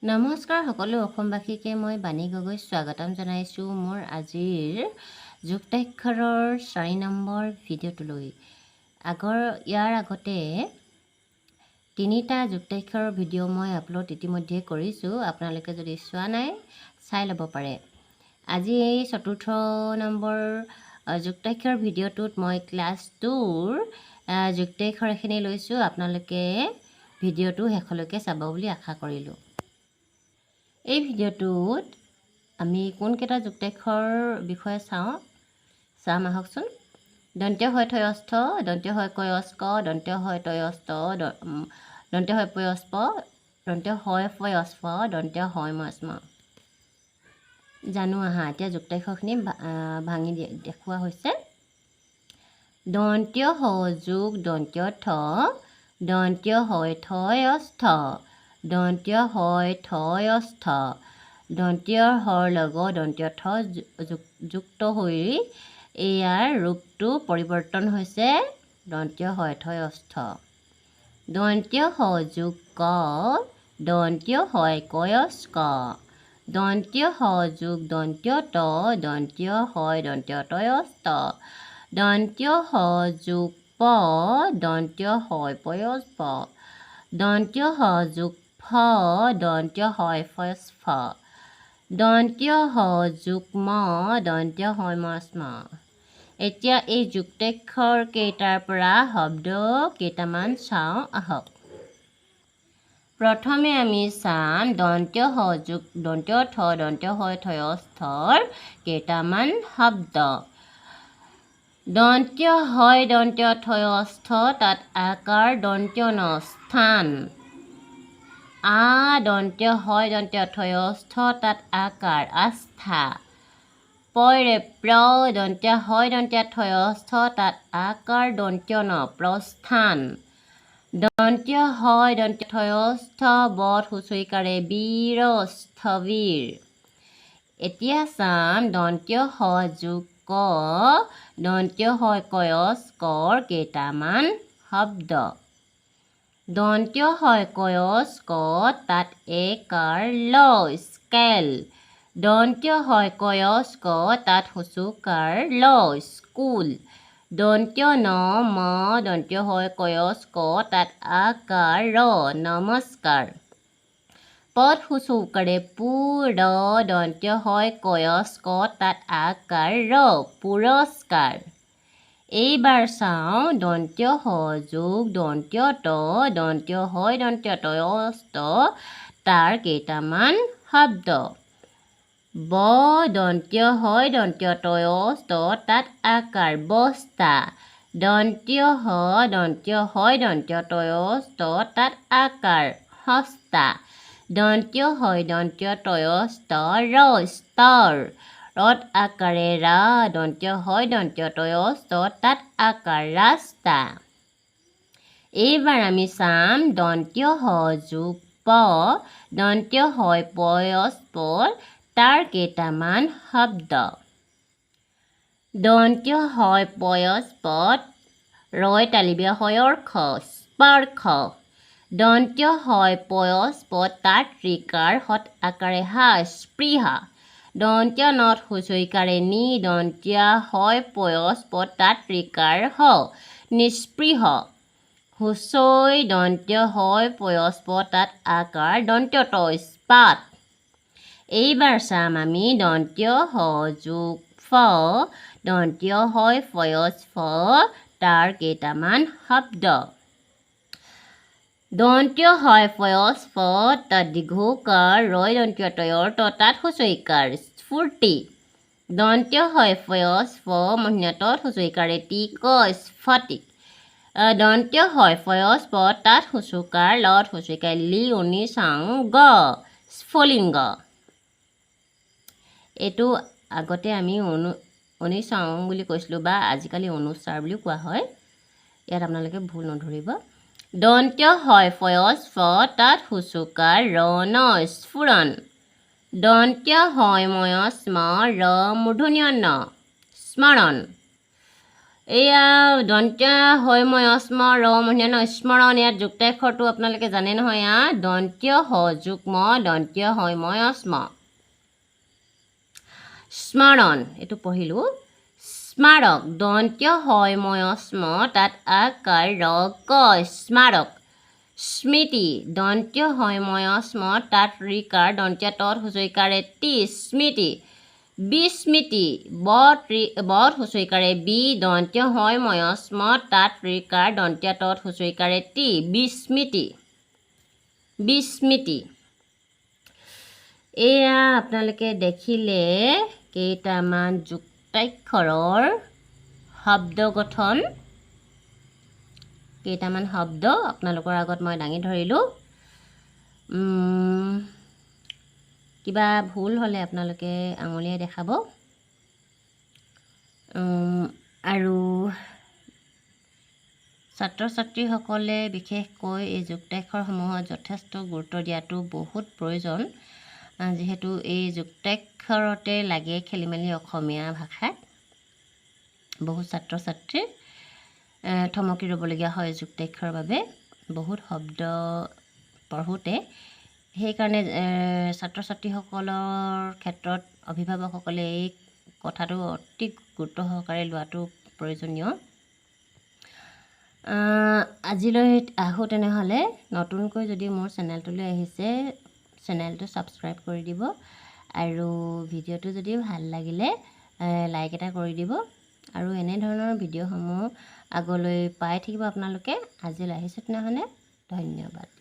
নমস্কাৰ সকলো অসমবাসীকে মই বাণী গগৈ স্বাগতম জনাইছোঁ মোৰ আজিৰ যুক্তাক্ষৰৰ 4 নম্বৰ ভিডিঅ'টোলৈ। ইয়াৰ আগতে 3টা যুক্তাক্ষৰৰ ভিডিঅ' মই আপলোড ইতিমধ্যে কৰিছোঁ। আপোনালোকে যদি চোৱা নাই চাই ল'ব পাৰে। আজি এই 4ৰ্থ নম্বৰ যুক্তাক্ষৰ ভিডিঅ'টোত মই ক্লাছ 2ৰ যুক্তাক্ষৰ এখিনি লৈছোঁ। আপোনালোকে ভিডিঅ'টো শেষলৈকে চাব বুলি আশা কৰিলোঁ। এই ভিডিঅ'টোত আমি কোনকেইটা যুক্তাক্ষৰ বিষয়ে চাম আহকচোন। দন্ত্য হয় থয়স্থ, দন্ত্য হয় কয়স্ক, দন্ত্য হয় তয়স্থ, দন্ত্য হয় পয়স্প, দন্ত্য হয় পয়স্প, দন্ত্য হয় মস্ম। জানো আহা এতিয়া যুক্তাক্ষৰখিনি ভাঙি দেখুওৱা হৈছে। দন্ত্য হ যোগ দন্ত্য থ, দন্ত্য হয় থয়স্থ, দন্ত্য হয় থয়স্থ, দন্ত্য হৰ লগত দন্ত্য থ যুক্ত হৈ ইয়াৰ ৰূপটো পৰিৱৰ্তন হৈছে দন্ত্য হয় থয়স্থ। দন্ত্য হ যোগ ক, দন্ত্য হয় কয়স্ক, দন্ত্য হ যোগ দন্ত্য ত, দন্ত্য হয় দন্ত্য তয়স্থ, দন্ত্য হ যোগ প, দন্ত্য হয় পয়স্প, দন্ত্য হ যোগ ফ, দন্ত্য হয় ফস্ফ, দন্ত্য হ যোগ ম, দন্ত্য হয় মস্ম। এতিয়া এই যুক্তাক্ষৰ কেইটাৰ পৰা শব্দ কেইটামান চাওঁ আহক। প্ৰথমে আমি চাম দন্ত্য হ যোগ দন্ত্য থ, দন্ত্য হয় থয়স্থৰ কেইটামান শব্দ। দন্ত্য হয় দন্ত্য থয়স্থ, তাত আকাৰ দন্ত্য ন স্থান। দন্ত্য হয় দন্ত্য থয়স্থ, তাত আকাৰ আস্থা। পৰে প্ৰ দন্ত্য হয় দন্ত্য থয়স্থ, তাত আকাৰ দন্ত্য ন প্ৰস্থান। দন্ত্য হয় দন্ত্য থয়স্থ, বধ হুঁচৰিকাৰে বীৰ স্থবিৰ। এতিয়া চাম দন্ত্য হ যোগ ক, দন্ত্য হয় কয়স্কৰ কেইটামান শব্দ। দন্ত্য হয় কয়স্ক, তাত একাৰ ল স্কেল। দন্ত্য হয় কয়স্ক, তাত হুঁচুকাৰ ল স্কুল। দন্ত্য ন ম, দন্ত্য হয় কয়স্ক, তাত আকাৰ ৰ নমস্কাৰ। পদ হুঁচুকাৰে পু ৰ, দন্ত্য হয় কয়স্ক, তাত আকাৰ ৰ পুৰস্কাৰ। এইবাৰ চাওঁ দন্ত্য হ যোগ দন্ত্য ত, দন্ত্য হয় দন্ত্য তয়স্থ, তাৰ কেইটামান শব্দ। ব দন্ত্য হয় দন্ত্য তয়স্থ, তাত আকাৰ বস্তা। দন্ত্য হ দন্ত্য হয় দন্ত্য তয়স্থ, তাত আকাৰ হস্তা। দন্ত্য হয় দন্ত্য তয়স্থ ৰ স্তৰ, ৰত আকাৰে ৰা, দন্ত্য হয় দন্ত্য তয়স্থ, তাত আকাৰ ৰাস্তা। এইবাৰ আমি চাম দন্ত্য হ যোগ প, দন্ত্য হয় পয়স্প, তাৰ কেইটামান শব্দ। দন্ত্য হয় পয়স্প, ৰয় তালিবীয়া হয়ৰ খ স্পৰ্শ। দন্ত্য হয় পয়স্প, তাত ৰিকাৰ হত আকাৰে হা স্পৃহা। দন্ত্য নত হুঁচৰিকাৰে নি, দন্ত্য হয় পয়স্প, তাত ৰিকাৰ হ নিস্পৃহ। হুঁচৈ দন্ত্য হয় পয়স্প, তাত আকাৰ দন্ত্য ত ইস্পাত। এইবাৰ চাম আমি দন্ত্য হ যোগ ফ, দন্ত্য হয় পয়স্প, তাৰ কেইটামান শব্দ। দন্ত্য হয় পয়স্প, তাত দীৰ্ঘকাৰ ৰয় দন্ত্য তয়ৰ ত, তাত হুঁচৰিকাৰ স্ফূৰ্তি। দন্ত্য হয় পয়স্প, মূৰ্ধন্য তত হুঁচৰিকাৰে টি ক স্ফটিক। দন্ত্য হয় পয়স্প, তাত হুঁচুকাৰ লত হুঁচৰিকাৰে লি উনিচাং গ স্ফুলিংগ। এইটো আগতে আমি অনিচাং বুলি কৈছিলোঁ, বা আজিকালি অনুস্বাৰ বুলিও কোৱা হয়। ইয়াত আপোনালোকে ভুল নধৰিব। দন্ত্য হয় পয়স্প, তাত হুঁচুকাৰ ৰ ন স্ফুৰণ। দন্ত্য হয় ময়স্ম, ৰ মূৰ্ধন্য ন স্মৰণ। এয়া দন্ত্য হয় ময়স্ম ৰমহীয়া ন স্মৰণ ইয়াত যুক্তাক্ষৰটো আপোনালোকে জানে নহয় দন্ত্য হ যুগ্ম দন্ত্য হয় ময়স্ম স্মৰণ এইটো পঢ়িলোঁ স্মাৰক দন্ত্য হয় ময়স্ম তাত আকাৰ ৰ ক স্মাৰক স্মৃতি দন্ত্য হয় ময়স্ম তাত ৰিকাৰ দন্ত্য তৎ হুঁচৰিকাৰে তি স্মৃতি বিস্মৃতি বত হুঁচৰিকাৰে বি দন্ত্য হয় ময়স্ম তাত ৰিকাৰ দন্ত্য তৎ হুঁচৰিকাৰে তি বিস্মৃতি বিস্মৃতি এয়া আপোনালোকে দেখিলে কেইটামান যুক্তাক্ষৰৰ শব্দ গঠন কেইটামান শব্দ আপোনালোকৰ আগত মই দাঙি ধৰিলোঁ কিবা ভুল হ'লে আপোনালোকে আঙুলিয়াই দেখাব আৰু ছাত্ৰ ছাত্ৰীসকলে বিশেষকৈ এই যুক্তাক্ষৰসমূহত যথেষ্ট গুৰুত্ব দিয়াটো বহুত প্ৰয়োজন যিহেতু এই যুক্তাক্ষৰতে লাগে খেলিমেলি অসমীয়া ভাষাত বহুত ছাত্ৰ ছাত্ৰীৰ থমকি ৰ'বলগীয়া হয় যুক্তাক্ষৰৰ বাবে বহুত শব্দ পঢ়োঁতে সেইকাৰণে ছাত্ৰ ছাত্ৰীসকলৰ ক্ষেত্ৰত অভিভাৱকসকলে এই কথাটো অতি গুৰুত্ব সহকাৰে লোৱাটো প্ৰয়োজনীয় আজিলৈ আহোঁ তেনেহ'লে নতুনকৈ যদি মোৰ চেনেলটোলৈ আহিছে চেনেলটো ছাবস্ক্ৰাইব কৰি দিব আৰু ভিডিঅ'টো যদি ভাল লাগিলে লাইক এটা কৰি দিব আৰু এনেধৰণৰ ভিডিঅ'সমূহ আগলৈ পাই থাকিব আপোনালোকে আজিলৈ আহিছোঁ তেনেহ'লে ধন্যবাদ